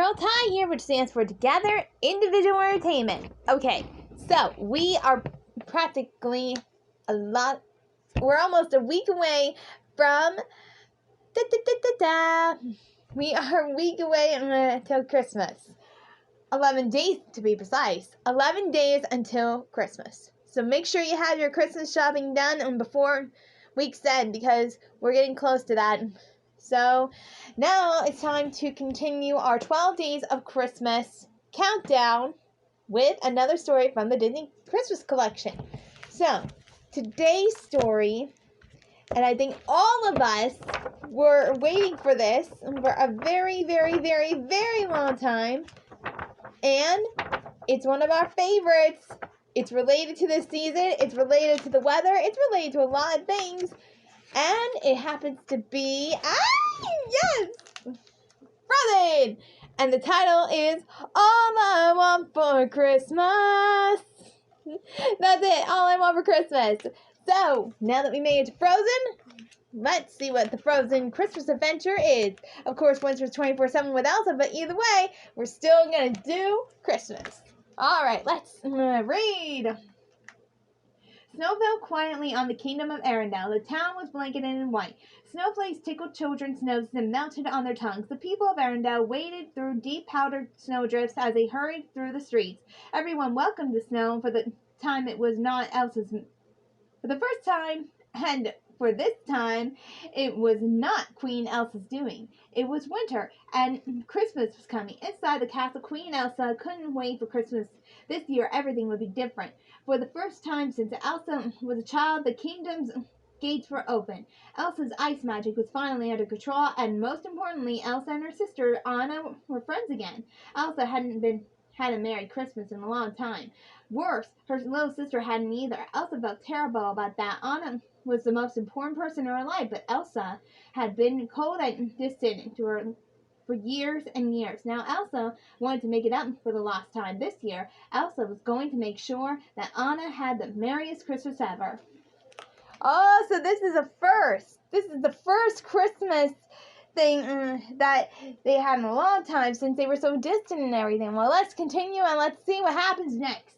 girl T.I.E here, which stands for Together Individual Entertainment. Okay, so we are practically we're almost a week away from, we are a week away until Christmas. 11 days to be precise. 11 days until Christmas. So make sure you have your Christmas shopping done and before week's end because we're getting close to that. So now it's time to continue our 12 days of Christmas countdown with another story from the Disney Christmas collection. So today's story, and I think all of us were waiting for this for a very, very, very, very long time. And it's one of our favorites. It's related to this season. It's related to the weather. It's related to a lot of things. And it happens to be, yes, Frozen. And the title is All I Want for Christmas. That's it. All I Want for Christmas. So, now that we made it to Frozen, let's see what the Frozen Christmas adventure is. Of course, Winter's 24/7 with Elsa, but either way, we're still going to do Christmas. All right, let's read. Snow fell quietly on the kingdom of Arendelle. The town was blanketed in white. Snowflakes tickled children's noses and melted on their tongues. The people of Arendelle waded through deep powdered snowdrifts as they hurried through the streets. Everyone welcomed the snow for the time it was not Elsa's. For the first time, and for this time, it was not Queen Elsa's doing. It was winter, and Christmas was coming. Inside the castle, Queen Elsa couldn't wait for Christmas. This year, everything would be different. For the first time since Elsa was a child, the kingdom's gates were open. Elsa's ice magic was finally under control, and most importantly, Elsa and her sister Anna were friends again. Elsa had a Merry Christmas in a long time. Worse, her little sister hadn't either. Elsa felt terrible about that. Anna was the most important person in her life, but Elsa had been cold and distant to her for years and years. Now Elsa wanted to make it up for the lost time. This year, Elsa was going to make sure that Anna had the merriest Christmas ever. Oh, so this is a first. This is the first Christmas thing that they had in a long time since they were so distant and everything. Well, let's continue and let's see what happens next.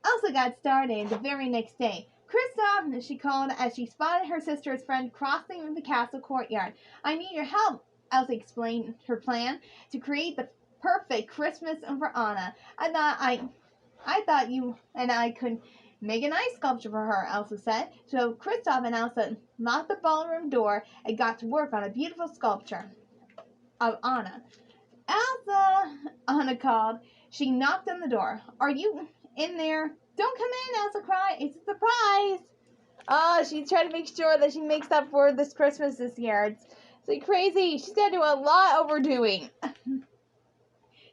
Elsa got started the very next day. Kristoff, she called as she spotted her sister's friend crossing the castle courtyard. I need your help, Elsa explained her plan to create the perfect Christmas for Anna. I thought you and I could make an ice sculpture for her, Elsa said. So Kristoff and Elsa locked the ballroom door and got to work on a beautiful sculpture of Anna. Elsa, Anna called. She knocked on the door. Are you in there? Don't come in, Elsa cried. It's a surprise. Oh, she's trying to make sure that she makes up for this Christmas this year. It's so crazy. She's got to do a lot overdoing.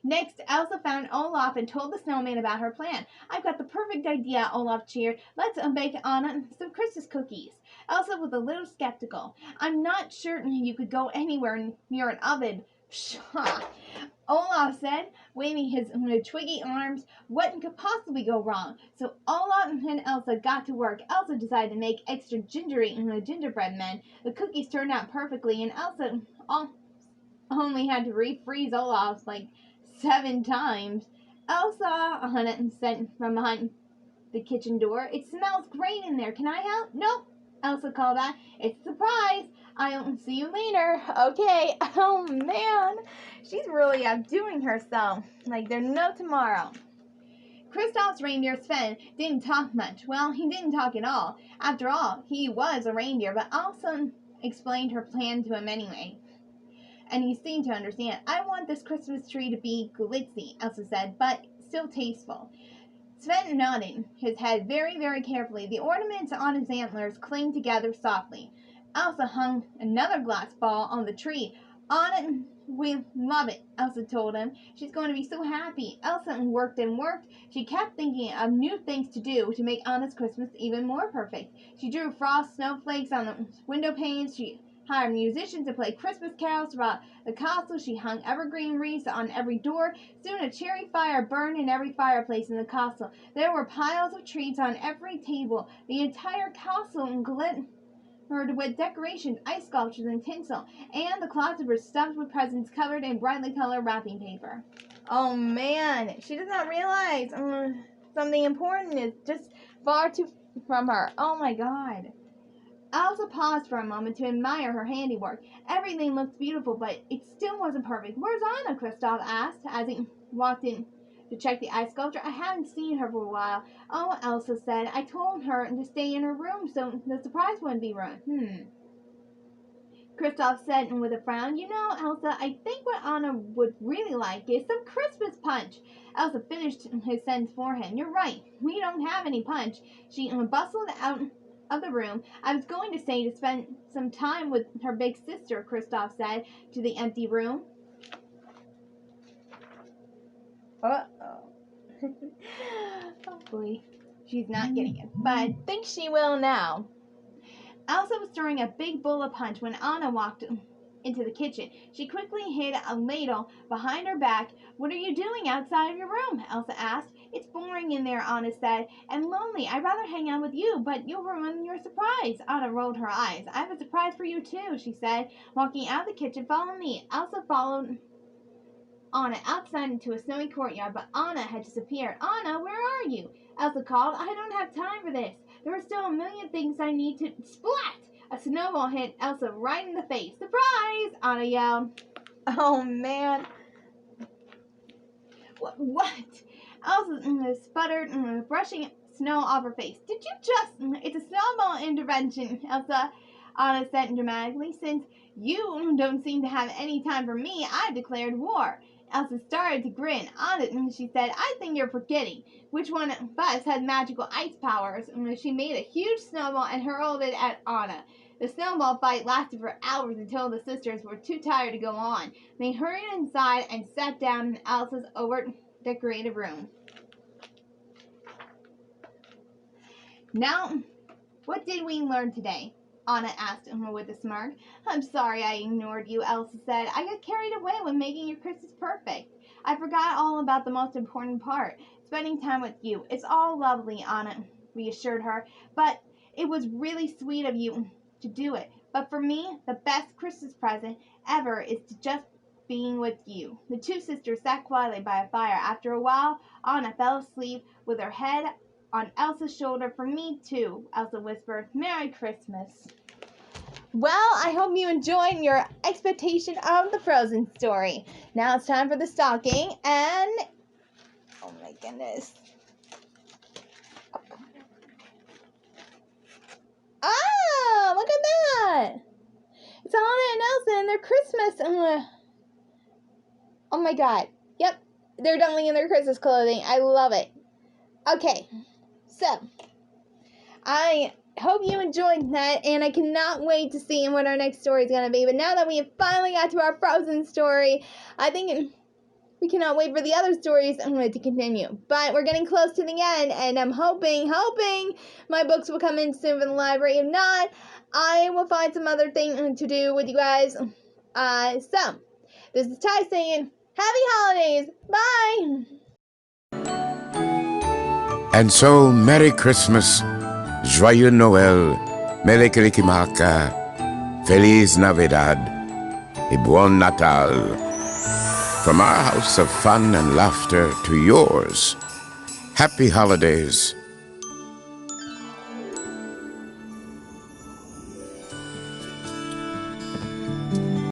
Next, Elsa found Olaf and told the snowman about her plan. I've got the perfect idea, Olaf cheered. Let's bake Anna some Christmas cookies. Elsa was a little skeptical. I'm not certain you could go anywhere near an oven. Pshaw, Olaf said, waving his twiggy arms. What could possibly go wrong? So Olaf and Elsa got to work. Elsa decided to make extra gingerbread men. The cookies turned out perfectly, and Elsa only had to refreeze Olaf's 7 times. Elsa, Anna said from behind the kitchen door. It smells great in there. Can I help? Nope, Elsa called back. It's a surprise. I'll see you later. Okay. Oh, man. She's really outdoing herself. Like there's no tomorrow. Kristoff's reindeer Sven didn't talk much. Well, he didn't talk at all. After all, he was a reindeer, but Elsa explained her plan to him anyway. And he seemed to understand. I want this Christmas tree to be glitzy, Elsa said, but still tasteful. Sven nodded his head very, very carefully. The ornaments on his antlers clinged together softly. Elsa hung another glass ball on the tree. Anna will love it, Elsa told him. She's going to be so happy. Elsa worked and worked. She kept thinking of new things to do to make Anna's Christmas even more perfect. She drew frost snowflakes on the window panes. She hired musicians to play Christmas carols throughout the castle. She hung evergreen wreaths on every door. Soon a cheery fire burned in every fireplace in the castle. There were piles of treats on every table. The entire castle with decorations, ice sculptures, and tinsel, and the closet was stuffed with presents covered in brightly colored wrapping paper. Oh man, she does not realize something important is just far too from her. Oh my god. Elsa paused for a moment to admire her handiwork. Everything looked beautiful, but it still wasn't perfect. Where's Anna? Kristoff asked as he walked in to check the ice sculpture. I haven't seen her for a while. Oh, Elsa said. I told her to stay in her room so the surprise wouldn't be ruined. Kristoff said with a frown. You know, Elsa, I think what Anna would really like is some Christmas punch. Elsa finished his sentence for him. You're right. We don't have any punch. She bustled out of the room. I was going to say to spend some time with her big sister, Kristoff said to the empty room. Hopefully she's not getting it, but I think she will now. Elsa was stirring a big bowl of punch when Anna walked into the kitchen. She quickly hid a ladle behind her back. What are you doing outside of your room? Elsa asked. It's boring in there, Anna said, and lonely. I'd rather hang out with you, but you'll ruin your surprise. Anna rolled her eyes. I have a surprise for you too, she said, walking out of the kitchen. Follow me. Elsa followed Anna outside into a snowy courtyard, but Anna had disappeared. Anna, where are you? Elsa called. I don't have time for this. There are still a million things I need to... Splat! A snowball hit Elsa right in the face. Surprise! Anna yelled. Oh, man. What? Elsa sputtered, brushing snow off her face. Did you just... It's a snowball intervention, Anna said dramatically. Since you don't seem to have any time for me, I've declared war. Elsa started to grin. Anna, she said, I think you're forgetting. Which one of us had magical ice powers? She made a huge snowball and hurled it at Anna. The snowball fight lasted for hours until the sisters were too tired to go on. They hurried inside and sat down in Elsa's over-decorated room. Now, what did we learn today? Anna asked with a smirk. I'm sorry I ignored you, Elsa said. I got carried away when making your Christmas perfect. I forgot all about the most important part, spending time with you. It's all lovely, Anna reassured her, but it was really sweet of you to do it. But for me, the best Christmas present ever is to just being with you. The two sisters sat quietly by a fire. After a while, Anna fell asleep with her head on Elsa's shoulder. For me too, Elsa whispered. Merry Christmas. Well, I hope you enjoyed your expectation of the Frozen story. Now it's time for the stocking, and oh my goodness. Ah, look at that. It's Anna and Elsa and their Christmas. Oh my god. Yep, they're definitely in their Christmas clothing. I love it. Okay, so I hope you enjoyed that, and I cannot wait to see what our next story is going to be. But now that we have finally got to our Frozen story, I think we cannot wait for the other stories to continue. But we're getting close to the end, and I'm hoping my books will come in soon from the library. If not, I will find some other thing to do with you guys. So, this is Ty saying, Happy Holidays! Bye! And so, Merry Christmas, Joyeux Noël, Merry Kalikimaka, Feliz Navidad, et Bon Natal. From our house of fun and laughter to yours, happy holidays.